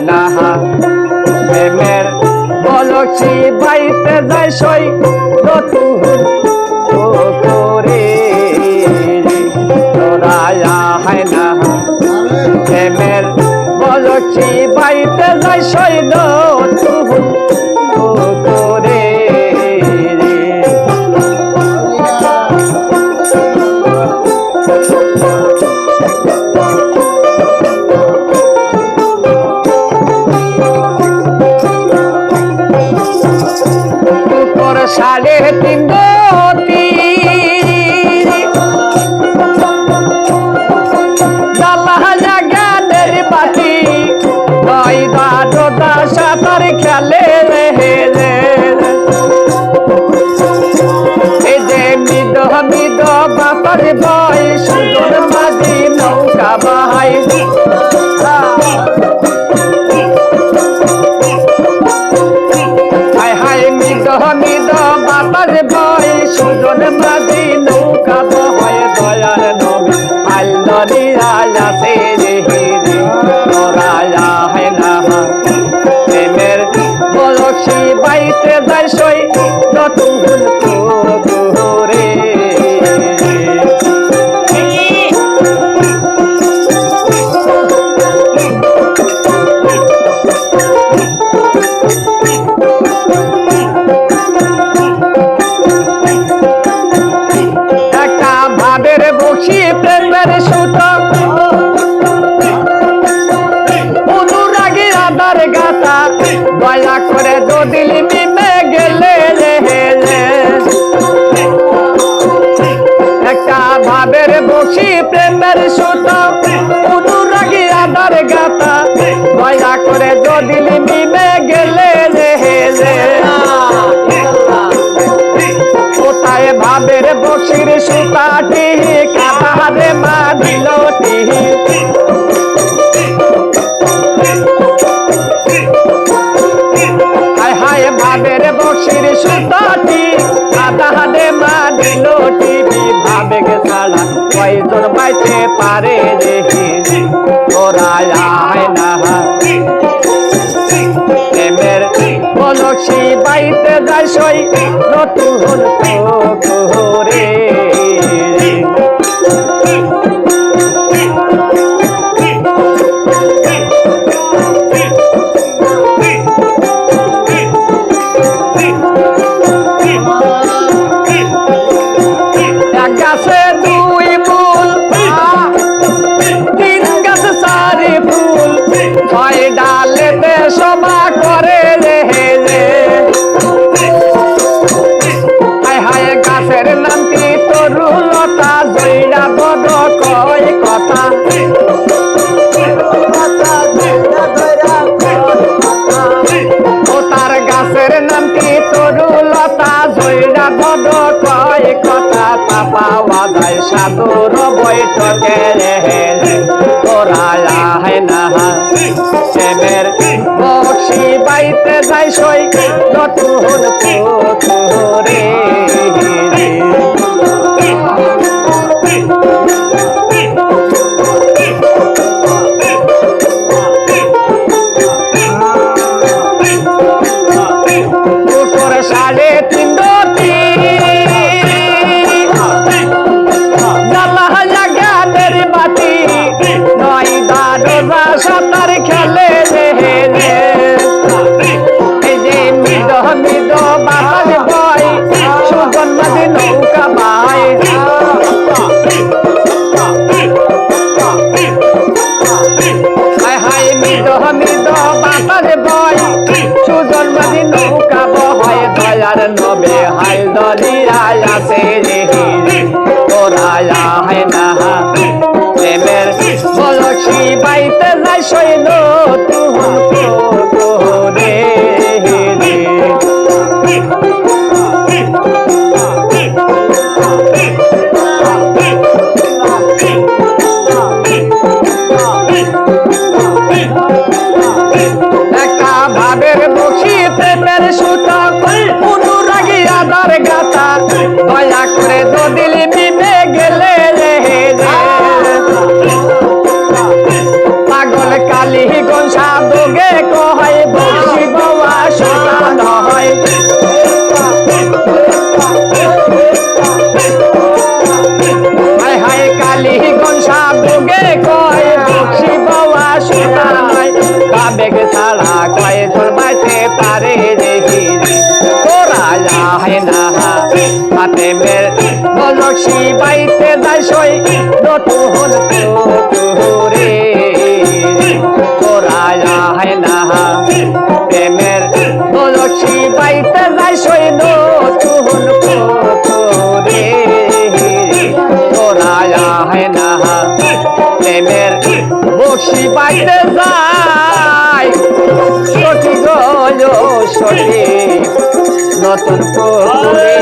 না প্রেমের বলছি বাইতে যাই সই নতুন করে তোরায়া হয় না প্রেমের বলছি বাইতে যাই সই নতুন করে সাড়ে তিন গতি জ্বালা গানের বাতি নয় দাদা সাঁতার খেলে এই যে মৃদ মৃদ বাপার ভয় সুন্দর মাঝি নৌকা বাহাই মৃদ বাবার ভয় সুজন মাঝি নৌকা বয় দয়ার নবী আল্লাহ আছে রে তোরায়া হয় না প্রেমের বলছি বাইতে যাই সই নতুন করে বসি প্রেমের সুত অনুরাগী আদার গাতা দয়া করে যদি মিমে গেলে একটা ভাবের বসি প্রেমের সুত অনুরাগী আদার গাতা দয়া করে যদি মিমে গেলে কোথায় ভাবের বসির সুতাটি কাঁদারে মা দিলটি হায় হায় ভাবের বসির সুতাটি কাঁদারে মা দিলটি ভাবে গে ছাড়া কয়জন বাইতে পারে রে তোরায়া হয় না প্রেমের বলছি বাইতে যাই সই নতুন করে এক গাছে দুই ফুল তিন গাছে চারি ফুল ছয় ডালেতে সভা করে রে গাছের নামটি তরুলতা জয়রা বড় কয় কথা ও তার গাছের নামটি তরুলতা জয়রা বড় কয় কথা পাওয়া যায় সাধুর বৈঠকে তোরায়া হয় না প্রেমের বক্সি বাইতে যাই সই নতুন করে সাড়ে তিন গতি জ্বালা গানের বাতি নয় দাদা সাঁতার খেলে এই যে মৃদ মৃদ বাবার ভয় সুজন মাঝি নৌকা বাই হায় হায় মৃদ মৃদ বাবার ভয় সুজন মাঝি নৌকা বয় দয়ার নবে হাই দরিয়ায় আছে রে তোরায়া হয় না প্রেমের বলছি বাইতে যাই সই নতুন করে একটা ভাবের বসি প্রেমের সুতা অনুরাগী আদার গাতা দয়া করে দদিল মিমে গেলে পাগল কালী গঞ্জা দোগে প্রেমের বসি বাইতে যায় সঠিক হলো সঠিক নতুন করে